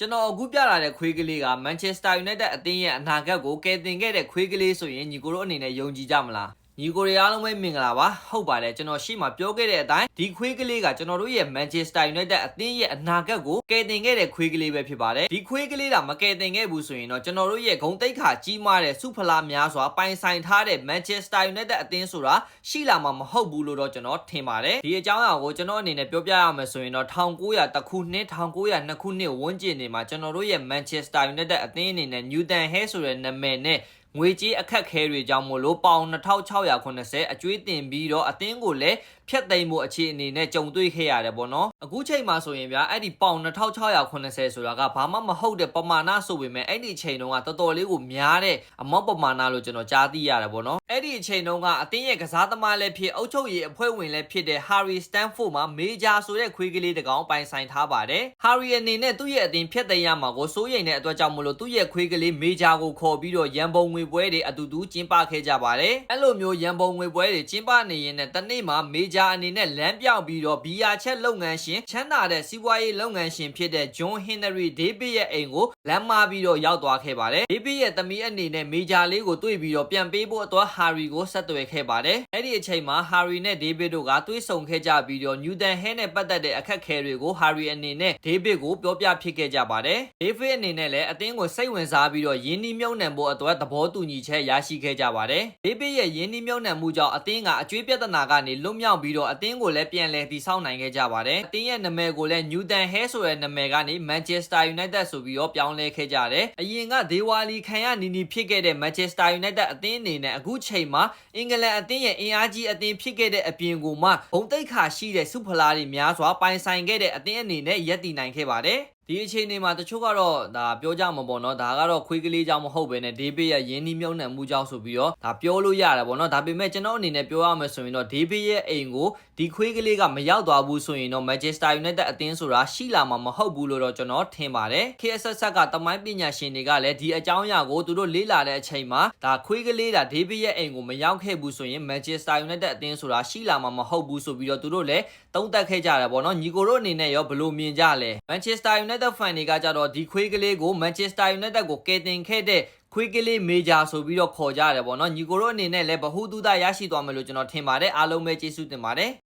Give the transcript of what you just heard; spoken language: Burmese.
ကျွန်တော်အခုပြလာတဲ့ခွေးကလေးက Manchester United အသင်းရဲ့အနာဂတ်ကိုကယ်တင်ခဲ့တဲ့ခွေးကလေးဆိုရင်ညီကိုတို့အနေနဲ့ယုံကြည်ကြမလားညီကိုတွေအားလုံးပဲမင်္ဂလာပါဟုတ်ပါတယ်ကျွန်တော်ရှေ့မှာပြောခဲ့တဲ့အတိုင်းဒီခွေးကလေးကကျွန်တော်တို့ရဲ့ Manchester United အသင်းရဲ့အနာဂတ်ကိုကယ်တင်ခဲ့တဲ့ခွေးကလေးပဲဖြစ်ပါတယ်ဒီခွေးကလေးကမကယ်တင်ခဲ့ဘူးဆိုရင်တော့ကျွန်တော်တို့ရဲ့ဂုဏ်သိက္ခာကြီးမားတဲ့စုဖလားများစွာပိုင်ဆိုင်ထားတဲ့ Manchester United အသင်းဆိုတာရှိလာမှာမဟုတ်ဘူးလို့တော့ကျွန်တော်ထင်ပါတယ်ဒီအကြောင်းအရာကိုကျွန်တော်အနေနဲ့ပြောပြရမယ်ဆိုရင်တော့1900ခုနှစ်1902ခုနှစ်ဝန်းကျင်တွေမှာကျွန်တော်တို့ရဲ့ Manchester United အသင်းအနေနဲ့ Newton Hill ဆိုတဲ့နာမည်နဲ့ငွေကြေးအခက်ခဲတွေကြောင့်မို့လို့ပေါင်2680အကျွေးတင်ပြီးတော့အသင်းကိုလည်းဖြတ်သိမ်းဖို့အခြေအနေနဲ့ကြုံတွေ့ခဲ့ရတယ်ပေါ့နော်အခုချိန်မှာဆိုရင်ဗျာအဲ့ဒီပေါင်2680ဆိုတာကဘာမှမဟုတ်တဲ့ပမာဏဆိုပေမဲ့အဲ့ဒီအချိန်တုန်းကတော်တော်လေးကိုများတဲ့အမောက်ပမာဏလို့ကျွန်တော်ကြားသိရတယ်ပေါ့နော်အဲ့ဒီအချိန်တုန်းကအသင်းရဲ့ကစားသမားလည်းဖြစ်အုပ်ချုပ်ရေးအဖွဲ့ဝင်လည်းဖြစ်တဲ့ Harry Stanford မှာမေဂျာဆိုတဲ့ခွေးကလေးတစ်ကောင်ပိုင်ဆိုင်ထားပါတယ် Harry အနေနဲ့သူ့ရဲ့အသင်းဖြတ်သိမ်းရမှာကိုစိုးရိမ်တဲ့အတွက်ကြောင့်မလို့သူ့ရဲ့ခွေးကလေးမေဂျာကိုခေါ်ပြီးတော့ရန်ပုံငွေပွဲတွေအတူတူကျင်းပခဲ့ကြပါတယ်အဲ့လိုမျိုးရန်ပုံငွေပွဲတွေကျင်းပနေရင်တနေ့မှာမေဂျာအနေနဲ့လမ်းပြောင်းပြီးတော့ဘီယာချက်လုပ်ငန်းရှင်ချမ်းသာတဲ့စီးပွားရေးလုပ်ငန်းရှင်ဖြစ်တဲ့ John Henry David ရဲ့အိမ်ကိုလမ်းမပြီးတော့ရောက်သွားခဲ့ပါတယ် David ရဲ့သမီးအနေနဲ့မေဂျာလေးကိုတွေ့ပြီးတော့ပြန်ပေးဖို့အတွက် Harry ကိုဆက်သွယ်ခဲ့ပါတယ်အဲ့ဒီအချိန်မှာ Harry နဲ့ David တို့ကတွေ့ဆုံခဲ့ကြပြီးတော့ Newton Hill နဲ့ပတ်သက်တဲ့အခက်အခဲတွေကို Harry အနေနဲ့ David ကိုပြောပြဖြစ်ခဲ့ကြပါတယ် David အနေနဲ့လည်းအသင်းကိုစိတ်ဝင်စားပြီးတော့ယင်းနှီးမြှုပ်နှံဖို့အတွက်သဘောတူညီချက်ရရှိခဲ့ကြပါတယ် David ရဲ့ယင်းနှီးမြှုပ်နှံမှုကြောင့်အသင်းကအကျွေးပြဿနာကနေလွတ်မြောက်ပြီးတော့အသင်းကိုလည်းပြန်လည်တည်ဆောက်နိုင်ခဲ့ကြပါတယ်အသင်းရဲ့နာမည်ကိုလည်း Newton Hill ဆိုတဲ့နာမည်ကနေ Manchester United ဆိုပြီးတော့ပြောင်းလဲခဲ့ကြတယ်အရင်ကဒေဝါလီခံရနီနီဖြစ်ခဲ့တဲ့ Manchester United အသင်းအနေနဲ့အခုချိန်မှာအင်္ဂလန်အသင်းရဲ့အင်အားကြီးအသင်းဖြစ်ခဲ့တဲ့အပြင်ကိုမှဘုံသိက္ခာရှိတဲ့စုဖလားတွေများစွာပိုင်ဆိုင်ခဲ့တဲ့အသင်းအနေနဲ့ရပ်တည်နိုင်ခဲ့ပါတယ်ဒီအခြေအနေမှာတချို့ကတော့ဒါပြောကြမှာပေါ့နော်ဒါကတော့ခွေးကလေးကြောင့်မဟုတ်ဘဲနဲ့ဒေးဗစ်ရဲ့ယင်းနှီးမြှုပ်နှံမှုကြောင့်ဆိုပြီးတော့ဒါပြောလို့ရတယ်ပေါ့နော်ဒါပေမဲ့ကျွန်တော်အနေနဲ့ပြောရမယ်ဆိုရင်တော့ဒေးဗစ်ရဲ့အိမ်ကိုဒီခွေးကလေးကမရောက်သွားဘူးဆိုရင်တော့ Manchester United အသင်းဆိုတာရှိလာမှာမဟုတ်ဘူးလို့တော့ကျွန်တော်ထင်ပါတယ် KSS ကတမိုင်းပညာရှင်တွေကလည်းဒီအကြောင်းအရာကိုသူတို့လေ့လာတဲ့အချိန်မှာဒါခွေးကလေးဒါဒေးဗစ်ရဲ့အိမ်ကိုမရောက်ခဲ့ဘူးဆိုရင် Manchester United အသင်းဆိုတာရှိလာမှာမဟုတ်ဘူးဆိုပြီးတော့သူတို့လည်းသုံးသပ်ခဲ့ကြတယ်ပေါ့နော်ညီကိုတို့အနေနဲ့ရောဘယ်လိုမြင်ကြလဲ Manchester United fan တွေကကြတော့ဒီခွေးကလေးကို Manchester United ကိုကယ်တင်ခဲ့တဲ့ခွေးကလေးမေဂျာဆိုပြီးတော့ခေါ်ကြတယ်ပေါ့နော်ညီကိုတို့အနေနဲ့လည်းဗဟုသုတရရှိသွားမယ်လို့ကျွန်တော်ထင်ပါတယ်အားလုံးပဲကျေးဇူးတင်ပါတယ်